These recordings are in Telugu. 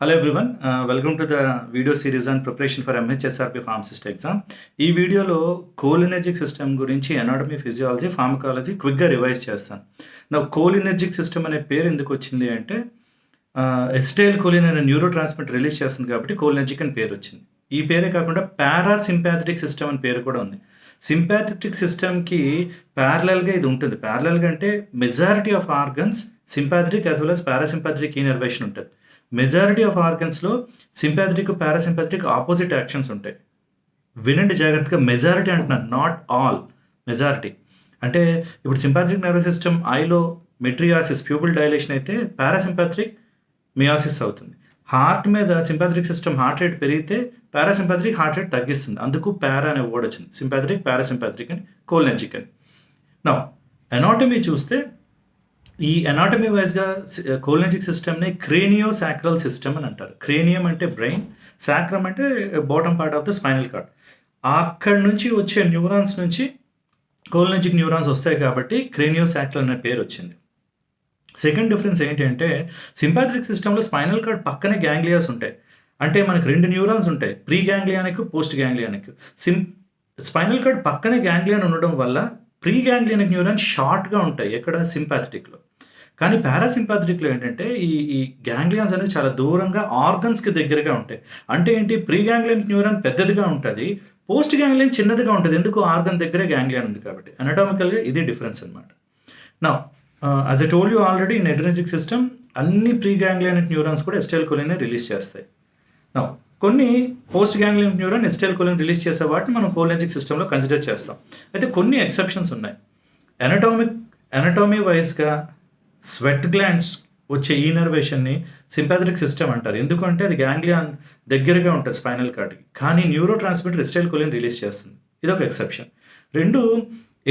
Hello everyone, welcome to the video series on preparation for MHSRP pharmacist exam. ఈ వీడియోలో కోలినర్జిక్ సిస్టమ్ గురించి ఎనాటమీ, ఫిజియాలజీ, ఫార్మకాలజీ క్విక్గా రివైజ్ చేస్తాను. నా కోలినర్జిక్ సిస్టమ్ అనే పేరు ఎందుకు వచ్చింది అంటే ఎసిటైల్ కోలిన్ అనే న్యూరో ట్రాన్స్మిటర్ రిలీజ్ చేస్తుంది కాబట్టి కోలినర్జిక్ అని పేరు వచ్చింది. ఈ పేరే కాకుండా పారాసింపాథటిక్ సిస్టమ్ అని పేరు కూడా ఉంది. సింపాథటిక్ సిస్టమ్కి ప్యారలల్గా ఇది ఉంటుంది. ప్యారలల్గా అంటే majority of organs sympathetic as well as parasympathetic innervation ఉంటుంది. మెజారిటీ ఆఫ్ ఆర్గన్స్లో సింపాథటిక్, పారాసింపాథటిక్ ఆపోజిట్ యాక్షన్స్ ఉంటాయి. వినండి జాగ్రత్తగా, మెజారిటీ అంటున్నాను, నాట్ ఆల్, మెజారిటీ. అంటే ఇప్పుడు సింపాథటిక్ నర్వస్ సిస్టమ్ ఐలో మెట్రియాసిస్, ప్యూపిల్ డైలేషన్ అయితే పారాసింపాథటిక్ మియాసిస్ అవుతుంది. హార్ట్ మీద సింపాథటిక్ సిస్టమ్ హార్ట్ రేట్ పెరిగితే పారాసింపాథటిక్ హార్ట్ రేట్ తగ్గిస్తుంది. అందుకు పారా అనే వర్డ్ వచ్చింది. సింపాథటిక్, పారాసింపాథటిక్ అని, కోలినర్జిక్ అని. నా ఎనాటమీ చూస్తే ఈ ఎనాటమీ వైజ్గా కోలినర్జిక్ సిస్టమ్ని క్రేనియో సాక్రల్ సిస్టమ్ అని అంటారు. క్రేనియం అంటే బ్రెయిన్, సాక్రమ్ అంటే bottom part of the spinal cord. అక్కడి నుంచి వచ్చే న్యూరాన్స్ నుంచి కోలినర్జిక్ న్యూరాన్స్ వస్తాయి కాబట్టి క్రేనియో సాక్రల్ అనే పేరు వచ్చింది. సెకండ్ డిఫరెన్స్ ఏంటంటే సింపాథటిక్ సిస్టంలో స్పైనల్ కార్డ్ పక్కనే గ్యాంగ్లియాస్ ఉంటాయి. అంటే మనకు రెండు న్యూరాన్స్ ఉంటాయి, pre ganglionic, post ganglionic. Spinal cord పక్కనే గ్యాంగ్లియాన్ ఉండడం వల్ల ప్రీ గ్యాంగ్లియానిక్ న్యూరాన్స్ షార్ట్గా ఉంటాయి ఎక్కడ, సింపాథటిక్లో. కానీ పారాసింపాథటిక్లో ఏంటంటే ఈ గ్యాంగ్లియాన్స్ అనేవి చాలా దూరంగా ఆర్గన్స్కి దగ్గరగా ఉంటాయి. అంటే ఏంటి, ప్రీ గ్యాంగ్లియానిక్ న్యూరాన్ పెద్దదిగా ఉంటుంది, పోస్ట్ గ్యాంగ్లియన్ చిన్నదిగా ఉంటుంది. ఎందుకు, ఆర్గన్ దగ్గరే గ్యాంగ్లియాన్ ఉంది కాబట్టి. అనటామికల్గా ఇది డిఫరెన్స్ అనమాట. నా as I told you already, in adrenergic system అన్ని ప్రీ గ్యాంగ్లియానిక్ న్యూరాన్స్ కూడా ఎసిటైల్ కోలిన్ రిలీజ్ చేస్తాయి. నా కొన్ని postganglion neuron acetylcholine release చేసే వాటిని మనం కోలినర్జిక్ సిస్టంలో కన్సిడర్ చేస్తాం. అయితే కొన్ని ఎక్సెప్షన్స్ ఉన్నాయి. ఎనటామీ వైజ్గా స్వెట్ గ్లాండ్స్ వచ్చే ఈనర్వేషన్ని సింపాథటిక్ సిస్టమ్ అంటారు. ఎందుకంటే అది గ్యాంగ్లియాన్ దగ్గరగా ఉంటుంది స్పైనల్ కార్డ్కి. కానీ neurotransmitter acetylcholine release చేస్తుంది. ఇదొక ఎక్సెప్షన్. రెండు,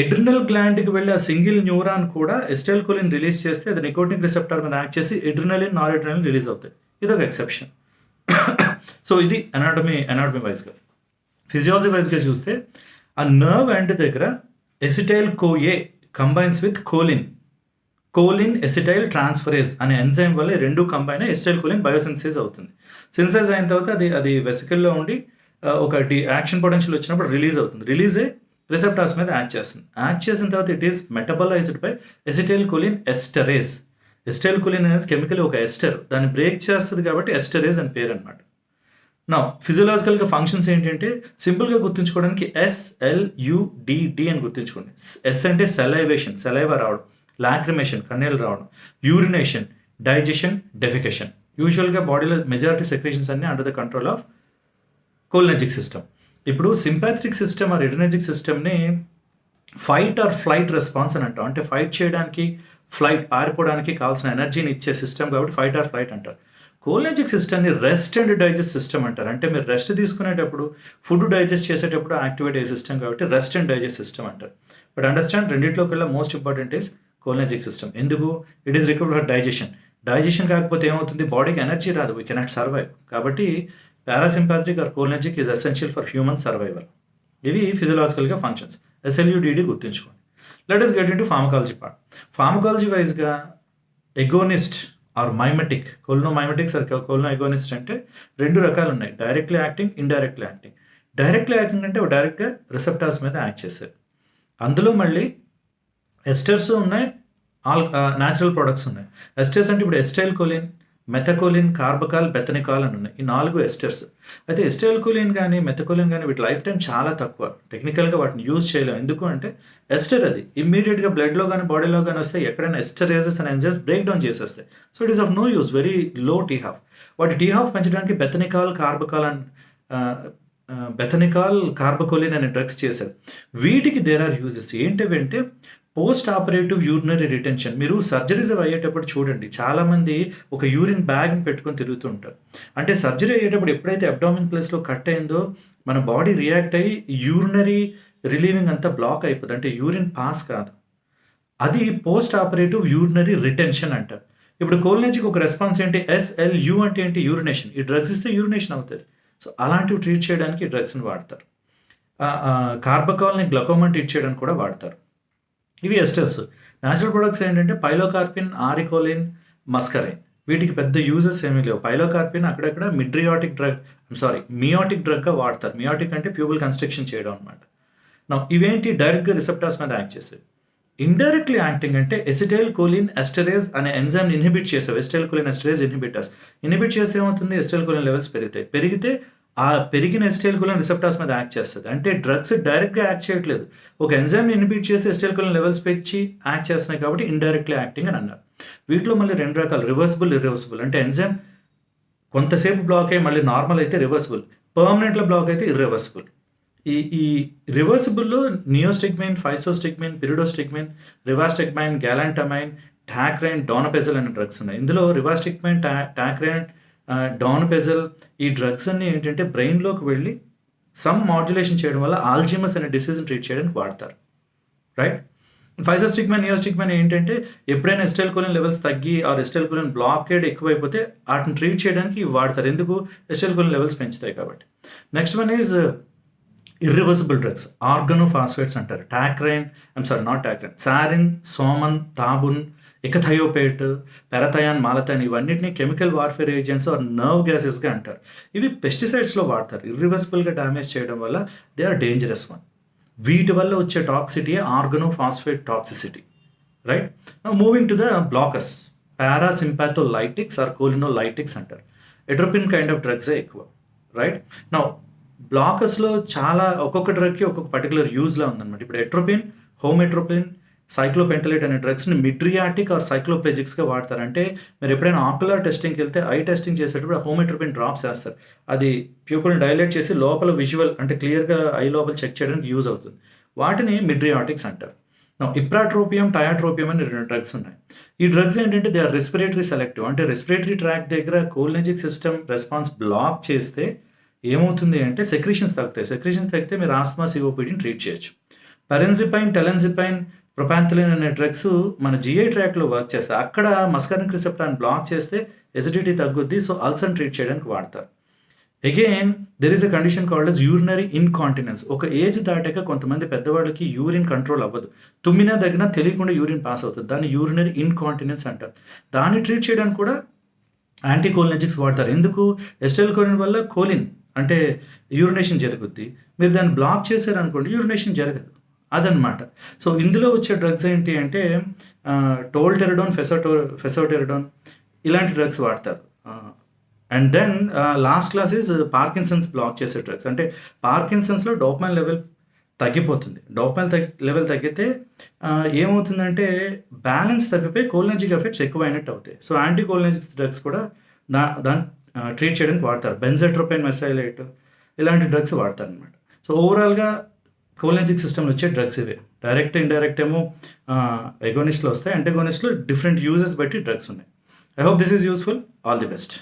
ఎడ్రినల్ గ్లాండ్కి వెళ్ళే ఆ సింగిల్ న్యూరాన్ కూడా ఎసిటైల్ కోలిన్ రిలీజ్ చేస్తే అది నికోటినిక్ రిసెప్టార్ మీద యాక్ట్ చేసి ఎడ్రినలిన్, నార్ ఎడ్రినలిన్ రిలీజ్ అవుతాయి. ఇదొక ఎక్సెప్షన్. సో ఇది ఎనాటమీ వైజ్గా. ఫిజియాలజీ వైజ్గా చూస్తే ఆ నర్వ్ ఎండ్ దగ్గర acetyl CoA combines with choline acetyltransferase అనే ఎంజైమ్ వల్ల రెండు కంబైన్ అయ్యి ఎసిటైల్ కోలిన్ బయోసిన్థసిస్ అవుతుంది. సిన్థసైజ్ అయిన తర్వాత అది వెసికల్లో ఉండి ఒక యాక్షన్ పొటెన్షియల్ వచ్చినప్పుడు రిలీజ్ అవుతుంది. రిలీజ్ అయ్యి రిసెప్టార్స్ మీద యాక్ట్ చేస్తుంది. యాక్ట్ చేసిన తర్వాత it is metabolised by acetylcholine esterase. Acetylcholine అనేది కెమికల్ ఒక ఎస్టర్, దాన్ని బ్రేక్ చేస్తుంది కాబట్టి ఎస్టరేజ్ అని పేరు అనమాట. నా ఫిజియలాజికల్గా ఫంక్షన్స్ ఏంటంటే సింపుల్గా గుర్తుంచుకోవడానికి SLUDD అని గుర్తుంచుకోండి. ఎస్ అంటే సెలైవేషన్, సెలైవా రావడం, లాక్రిమేషన్ కన్నీళ్ళు రావడం, యూరినేషన్, డైజెషన్, డెఫికేషన్. యూజువల్గా బాడీలో మెజారిటీ సెక్రేషన్స్ అన్ని under the control of cholinergic system. ఇప్పుడు సింపాథటిక్ సిస్టమ్ ఆర్ ఎడ్రినర్జిక్ సిస్టమ్ని ఫైట్ ఆర్ ఫ్లైట్ రెస్పాన్స్ అని అంటాం. అంటే ఫైట్ చేయడానికి, ఫ్లైట్ పారిపోవడానికి కావాల్సిన ఎనర్జీని ఇచ్చే సిస్టమ్ కాబట్టి ఫైట్ ఆర్ ఫ్లైట్ అంటారు. కోలినర్జిక్ సిస్టమ్ని రెస్ట్ అండ్ డైజెస్ట్ సిస్టమ్ అంటారు. అంటే మీరు రెస్ట్ తీసుకునేటప్పుడు, ఫుడ్ డైజెస్ట్ చేసేటప్పుడు యాక్టివేట్ అయ్యే సిస్టమ్ కాబట్టి రెస్ట్ అండ్ డైజెస్ట్ సిస్టమ్ అంటారు. బట్ అండర్స్టాండ్, రెండింటిలోకి వెళ్ళి most important is cholinergic system. ఎందుకు, it is required for digestion. Digestion కాకపోతే ఏమవుతుంది, బాడీకి ఎనర్జీ రాదు, వీ కెనాట్ సర్వైవ్. కాబట్టి parasympathetic or cholinergic is essential for human survival. ఇవి ఫిజియలాజికల్గా ఫంక్షన్స్. SLUDD గుర్తుంచుకోండి. Let us get into pharmacology part. Pharmacology వైజ్గా agonist or mimetic, cholinomimetics or cholinoagonist అంటే రెండు రకాలు ఉన్నాయి, directly acting, indirectly acting. Directly acting అంటే డైరెక్ట్గా రిసెప్టార్స్ మీద యాక్ట్ చేస్తారు. అందులో మళ్ళీ ఎస్టర్స్ ఉన్నాయి, న్యాచురల్ ప్రొడక్ట్స్ ఉన్నాయి. ఎస్టర్స్ అంటే ఇప్పుడు ఎసిటైల్ కోలిన్, మెథకోలిన్, కార్బకాల్, బెథనికాల్ అని ఉన్నాయి. ఈ 4 ఎస్టర్స్. అయితే ఎసిటైల్ కోలిన్ కానీ మెథకోలిన్ కానీ వీటి లైఫ్ టైం చాలా తక్కువ. టెక్నికల్గా వాటిని యూజ్ చేయలేము. ఎందుకు అంటే ఎస్టర్ అది ఇమ్మీడియట్గా బ్లడ్లో కానీ బాడీలో కానీ వస్తే ఎక్కడైనా esterases and enzymes break down చేసేస్తాయి. So it is of no use, very low t half. వాటి టీ-హాఫ్ పెంచడానికి బెథనికాల్, కార్బకోలిన్ అనే డ్రగ్స్ చేశారు. వీటికి దేర్ ఆర్ యూజెస్. ఏంటంటే పోస్ట్ ఆపరేటివ్ యూరినరీ రిటెన్షన్. మీరు సర్జరీస్ అయ్యేటప్పుడు చూడండి, చాలామంది ఒక యూరిన్ బ్యాగ్ని పెట్టుకొని తిరుగుతుంటారు. అంటే సర్జరీ అయ్యేటప్పుడు ఎప్పుడైతే అబ్డామిన్ ప్లేస్లో కట్ అయిందో మన బాడీ రియాక్ట్ అయ్యి యూరినరీ రిలీవింగ్ అంతా బ్లాక్ అయిపోతుంది, అంటే యూరిన్ పాస్ కాదు. అది పోస్ట్ ఆపరేటివ్ యూరినరీ రిటెన్షన్ అంటారు. ఇప్పుడు కోలినర్జిక్ ఒక రెస్పాన్స్ ఏంటి, SLU అంటే ఏంటి, యూరినేషన్. ఈ డ్రగ్స్ ఇస్తే యూరినేషన్ అవుతుంది. సో అలాంటివి ట్రీట్ చేయడానికి ఈ డ్రగ్స్ని వాడతారు. కార్బకాల్ని గ్లకోమా ట్రీట్ చేయడానికి కూడా వాడతారు. ఇవి ఎస్టర్స్. న్యాచురల్ ప్రొడక్ట్స్ ఏంటంటే పైలోకార్పిన్, ఆరికోలిన్, మస్కరైన్. వీటికి పెద్ద యూజెస్ ఏమీ లేవు. పైలోకార్పిన్ అక్కడక్కడ మియోటిక్ డ్రగ్గా వాడతారు. మియోటిక్ అంటే ప్యూబల్ కన్స్ట్రక్షన్ చేయడం అనమాట. ఇవేంటి డైరెక్ట్గా రిసెప్టార్స్ మీద యాక్ట్ చేసేవి. ఇండైరెక్ట్లీ యాక్టింగ్ అంటే ఎసిటైల్ కోలిన్ ఎస్టరేజ్ అనే ఎంజైమ్ ఇన్హిబిట్ చేసేవి. ఎసిటైల్ కోలిన్ ఎస్టరేజ్ ఇన్హిబిటర్స్ ఇన్హిబిట్ చేస్తే ఏమవుతుంది, ఎసిటైల్ కోలిన్ లెవెల్స్ పెరిగితే ఆ పెరిగిన ఎసిటైల్ కోలిన్ రిసెప్టార్స్ మీద యాక్ట్ చేస్తుంది. అంటే డ్రగ్స్ డైరెక్ట్గా యాక్ట్ చేయట్లేదు, ఒక ఎంజైమ్ ఇన్హిబిట్ చేసి ఎసిటైల్ కోలిన్ లెవెల్స్ పెంచి యాక్ట్ చేస్తున్నాయి కాబట్టి ఇండైరెక్ట్లీ యాక్టింగ్ అని అన్నారు. వీటిలో మళ్ళీ 2 రకాలు, రివర్సిబుల్, ఇర్రివర్సిబుల్. అంటే ఎంజైమ్ కొంతసేపు బ్లాక్ అయ్యి మళ్ళీ నార్మల్ అయితే రివర్సిబుల్, పర్మనెంట్లో బ్లాక్ అయితే ఇర్రివర్సిబుల్. ఈ రివర్సిబుల్లో నియోస్టిగ్మైన్, ఫైసోస్టిగ్మైన్, పిరిడోస్టిగ్మైన్, రివాస్టిగ్మైన్, గ్యాలంటమైన్, టాక్రైన్, డోనపెజల్ అనే డ్రగ్స్ ఉన్నాయి. ఇందులో రివాస్టిగ్మైన్, టాక్రైన్, డోనపెజల్ ఈ డ్రగ్స్ అన్ని ఏంటంటే బ్రెయిన్లోకి వెళ్ళి సమ్ మాడ్యులేషన్ చేయడం వల్ల ఆల్జీమస్ అనే డిసీజ్ని ట్రీట్ చేయడానికి వాడతారు, రైట్. ఫైసోస్టిగ్మైన్, నియోస్టిగ్మైన్ ఏంటంటే ఎప్పుడైనా ఎసిటైల్ కోలిన్ లెవెల్స్ తగ్గి ఆర్ ఎసిటైల్ కోలిన్ బ్లాకేడ్ ఎక్కువైపోతే వాటిని ట్రీట్ చేయడానికి వాడతారు. ఎందుకు, ఎసిటైల్ కోలిన్ లెవెల్స్ పెంచుతాయి కాబట్టి. Next one is irreversible drugs, organophosphates అంటారు. Sarin, soman, tabun, echothiophate, parathion, malathion ఇవన్నిటిని chemical warfare agents or nerve గ్యాసెస్గా అంటారు. ఇవి పెస్టిసైడ్స్లో వాడతారు. ఇర్రివర్సిబుల్గా డ్యామేజ్ చేయడం వల్ల దే ఆర్ డేంజరస్ వన్. వీటి వల్ల వచ్చే toxicity organophosphate toxicity, right. Moving to the blockers, parasympatholytics or cholinolytics అంటారు. ఎట్రోపిన్ కైండ్ ఆఫ్ డ్రగ్సే ఎక్కువ, రైట్. నౌ బ్లాకర్స్లో చాలా ఒక్కొక్క డ్రగ్కి ఒక్కొక్క పర్టికులర్ యూజ్లా ఉందన్నమాట. ఇప్పుడు ఎట్రోపిన్, హోమెట్రోపిన్, సైక్లోపెంటలేట్ అనే డ్రగ్స్ని మిడ్రియాటిక్ ఆర్ సైక్లోప్లెజిక్స్గా వాడతారు. అంటే మీరు ఎప్పుడైనా ఆక్యులర్ టెస్టింగ్కి వెళ్తే ఐ టెస్టింగ్ చేసేటప్పుడు హోమెట్రోపిన్ డ్రాప్స్ వేస్తారు. అది ప్యూపుల్ని డైలేట్ చేసి లోపల విజువల్ అంటే క్లియర్గా ఐ లోపల చెక్ చేయడానికి యూజ్ అవుతుంది. వాటిని మిడ్రియాటిక్స్ అంటారు. ఇప్రాట్రోపియం, టయాట్రోపియం అని 2 డ్రగ్స్ ఉన్నాయి. ఈ డ్రగ్స్ ఏంటంటే దే ఆర్ రెస్పిరేటరీ సెలెక్టివ్. అంటే రెస్పిరేటరీ ట్రాక్ దగ్గర కోలినర్జిక్ సిస్టమ్ రెస్పాన్స్ బ్లాక్ చేస్తే ఏమవుతుంది అంటే సెక్రీషన్స్ తగ్గితే మీరు ఆస్మా, సిఓపిడిని ట్రీట్ చేయొచ్చు. పెరెన్జిపైన్, టెలెన్జిపైన్, ప్రొపాంథలిన్ అనే డ్రగ్స్ మన జిఐ ట్రాక్లో వర్క్ చేస్తాయి. అక్కడ మస్కారినిక్ రిసెప్టార్ని బ్లాక్ చేస్తే ఎసిడిటీ తగ్గుద్ది, సో అల్సర్ని ట్రీట్ చేయడానికి వాడతారు. Again there is a condition called as urinary incontinence. ఒక ఏజ్ దాటాక కొంతమంది పెద్దవాళ్ళకి యూరిన్ కంట్రోల్ అవ్వదు, తుమ్మినా దగ్గర తెలియకుండా యూరిన్ పాస్ అవుతుంది. దాన్ని యూరినరీ ఇన్కాంటినెన్స్ అంటారు. దాన్ని ట్రీట్ చేయడానికి కూడా యాంటీకోలినర్జిక్స్ వాడతారు. ఎందుకు, ఎసిటైల్ కోలిన్ వల్ల కోలిన్ అంటే యూరినేషన్ జరుగుద్ది, మీరు దాన్ని బ్లాక్ చేశారనుకోండి యూరినేషన్ జరగదు, అదనమాట. సో ఇందులో వచ్చే డ్రగ్స్ ఏంటి అంటే టోల్టెరడోన్, ఫెసోటెరడోన్ ఇలాంటి డ్రగ్స్ వాడతారు. And then last class is Parkinson's block చేసే డ్రగ్స్. అంటే పార్కిన్సన్స్లో డోపమైన్ లెవెల్ తగ్గిపోతుంది. డోపమైన్ లెవెల్ తగ్గితే ఏమవుతుందంటే బ్యాలెన్స్ తగ్గిపోయి కోలినర్జిక్ ఎఫెక్ట్స్ ఎక్కువైనట్టు అవుతాయి. సో యాంటీకోలినర్జిక్ డ్రగ్స్ కూడా దాన్ని ట్రీట్ చేయడానికి వాడతారు. బెంజోట్రోపిన్, మెసైలేట్ ఇలాంటి డ్రగ్స్ వాడతారు అనమాట. సో ఓవరాల్గా కోలినర్జిక్ సిస్టమ్లో వచ్చే డ్రగ్స్ ఇవే. డైరెక్ట్, ఇండైరెక్ట్ ఏమో ఎగోనిస్ట్లో వస్తాయి, అంటగోనిస్ట్లో డిఫరెంట్ యూజెస్ బట్టి డ్రగ్స్ ఉన్నాయి. I hope this is useful. All the best.